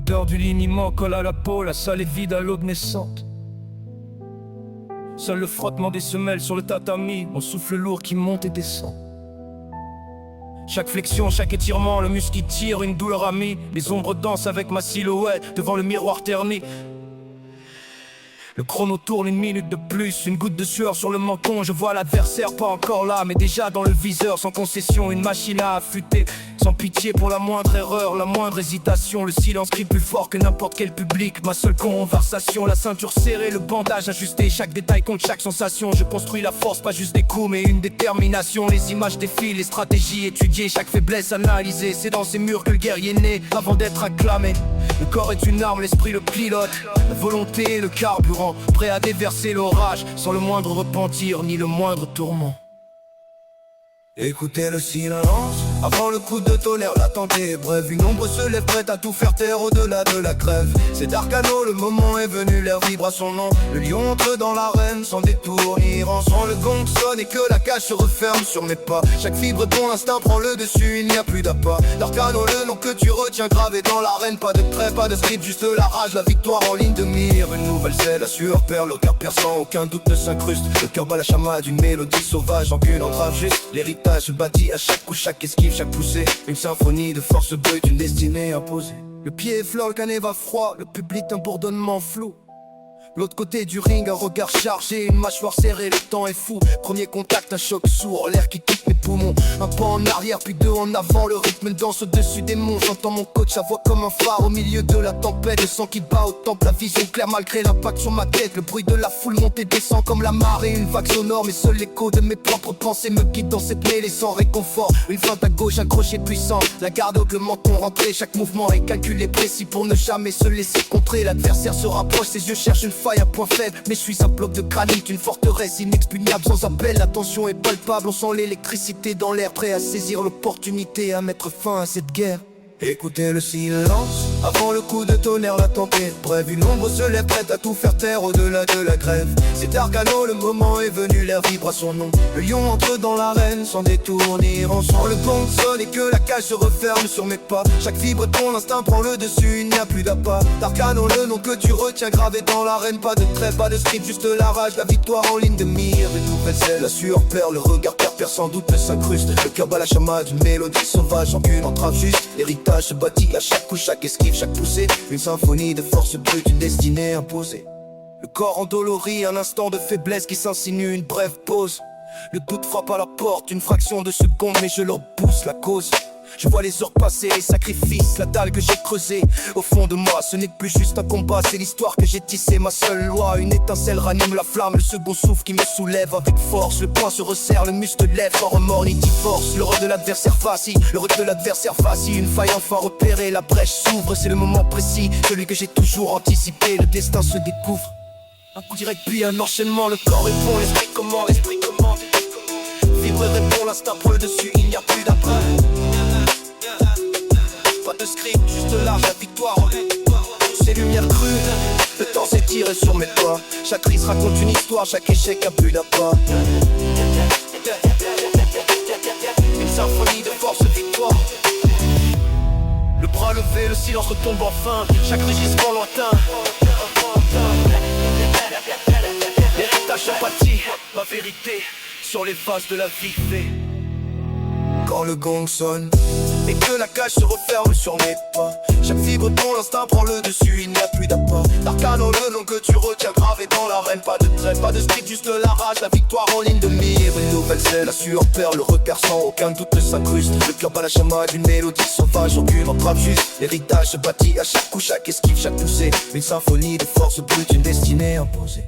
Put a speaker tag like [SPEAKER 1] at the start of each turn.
[SPEAKER 1] L'odeur du liniment colle à la peau, la salle est vide à l'aube naissante. Seul le frottement des semelles sur le tatami, mon souffle lourd qui monte et descend. Chaque flexion, chaque étirement, le muscle qui tire, une douleur amie. Les ombres dansent avec ma silhouette devant le miroir terni. Le chrono tourne une minute de plus, une goutte de sueur sur le menton. Je vois l'adversaire pas encore là, mais déjà dans le viseur. Sans concession, une machine à affûter. Sans pitié pour la moindre erreur, la moindre hésitation. Le silence crie plus fort que n'importe quel public. Ma seule conversation, la ceinture serrée, le bandage ajusté. Chaque détail compte, chaque sensation. Je construis la force, pas juste des coups, mais une détermination. Les images défilent, les stratégies étudiées. Chaque faiblesse analysée, c'est dans ces murs que le guerrier naît avant d'être acclamé. Le corps est une arme, l'esprit le pilote. La volonté, le carburant, prêt à déverser l'orage, sans le moindre repentir, ni le moindre tourment. Écoutez le silence, avant le coup de tonnerre, l'attente est brève. Une ombre se lève prête à tout faire taire au-delà de la grève. C'est Darkano, le moment est venu, l'air vibre à son nom. Le lion entre dans l'arène sans détour ni rançon. Le gong sonne et que la cage se referme sur mes pas. Chaque fibre de ton instinct prend le dessus, il n'y a plus d'appât. Darkano, le nom que tu retiens gravé dans l'arène. Pas de trait, pas de script, juste la rage, la victoire en ligne de mire. Une nouvelle scène, la sueur perle, le cœur perçant, aucun doute ne s'incruste. Le cœur bat la chamade d'une mélodie sauvage, en qu'une entrave juste. L'héritage se bâtit à chaque coup, chaque esquive, chaque poussée. Une symphonie de force brute, une destinée imposée. Le pied effleure, le canet va froid, le public un bourdonnement flou. L'autre côté du ring, un regard chargé, une mâchoire serrée, le temps est fou. Premier contact, un choc sourd, l'air qui quitte mes poumons. Un pas en arrière, puis deux en avant, le rythme danse au-dessus des monts. J'entends mon coach, sa voix comme un phare au milieu de la tempête. Le sang qui bat au temple, la vision claire malgré l'impact sur ma tête. Le bruit de la foule monte et descend comme la marée. Une vague sonore, mais seul l'écho de mes propres pensées me guide dans cette mêlée sans réconfort. Une feinte à gauche, un crochet puissant, la garde haute, le menton rentré. Chaque mouvement est calculé précis pour ne jamais se laisser contrer. L'adversaire se rapproche, ses yeux cherchent une faille à point faible, mais je suis un bloc de granit, une forteresse inexpugnable sans appel. La tension est palpable, on sent l'électricité dans l'air, prêt à saisir l'opportunité, à mettre fin à cette guerre. Écoutez le silence, avant le coup de tonnerre, la tempête brève. Une ombre se lève prête à tout faire taire au-delà de la grève. C'est Darkano, le moment est venu, l'air vibre à son nom. Le lion entre dans l'arène sans détour ni rançon. Le gong sonne et que la cage se referme sur mes pas. Chaque fibre de ton instinct prend le dessus, il n'y a plus d'appât. Darkano, le nom que tu retiens gravé dans l'arène. Pas de trait, pas de script, juste la rage, la victoire en ligne de mire. Une nouvelle scène, la sueur perle, le regard perpère sans doute ne s'incruste. Le cœur bat la chamade, une mélodie sauvage, en qu'une entrave juste. L'héritage se bâtit à chaque coup, chaque esquive, chaque poussée. Une symphonie de force brute, une destinée imposée. Le corps endolori, un instant de faiblesse qui s'insinue, une brève pause. Le doute frappe à la porte, une fraction de seconde, mais je leur pousse la cause. Je vois les heures passer, les sacrifices, la dalle que j'ai creusée. Au fond de moi, ce n'est plus juste un combat, c'est l'histoire que j'ai tissée. Ma seule loi, une étincelle ranime la flamme. Le second souffle qui me soulève avec force. Le poing se resserre, le muscle lève, sans remords ni divorce. Le rôle de l'adversaire vacille, le rôle de l'adversaire vacille. Une faille enfin repérée, la brèche s'ouvre, c'est le moment précis, celui que j'ai toujours anticipé. Le destin se découvre, un coup direct puis un enchaînement. Le corps répond, l'esprit commande, l'esprit commande. Vivre répond, l'instinct prend le dessus, il n'y a plus d'après. Pas de script, juste large, la victoire. Ces lumières crues, le temps s'est tiré sur mes doigts. Chaque crise raconte une histoire, chaque échec a plus d'appât. Une symphonie de force, victoire. Le bras levé, le silence retombe enfin. Chaque rugissement lointain. L'héritage sympathie, ma vérité sur les faces de la vie fait. Quand le gong sonne et que la cage se referme sur mes pas, chaque fibre de ton instinct prend le dessus, il n'y a plus d'appât. Darkano, le nom que tu retiens gravé dans l'arène. Pas de trait, pas de script, juste la rage, la victoire en ligne de mire. Une nouvelle scène, la sueur perle, le repère sans aucun doute ne s'incruste. Le cœur bat la chamade, une mélodie sauvage, aucune entrave juste. L'héritage se bâtit à chaque coup, chaque esquive, chaque poussée. Une symphonie de force brute, une destinée imposée.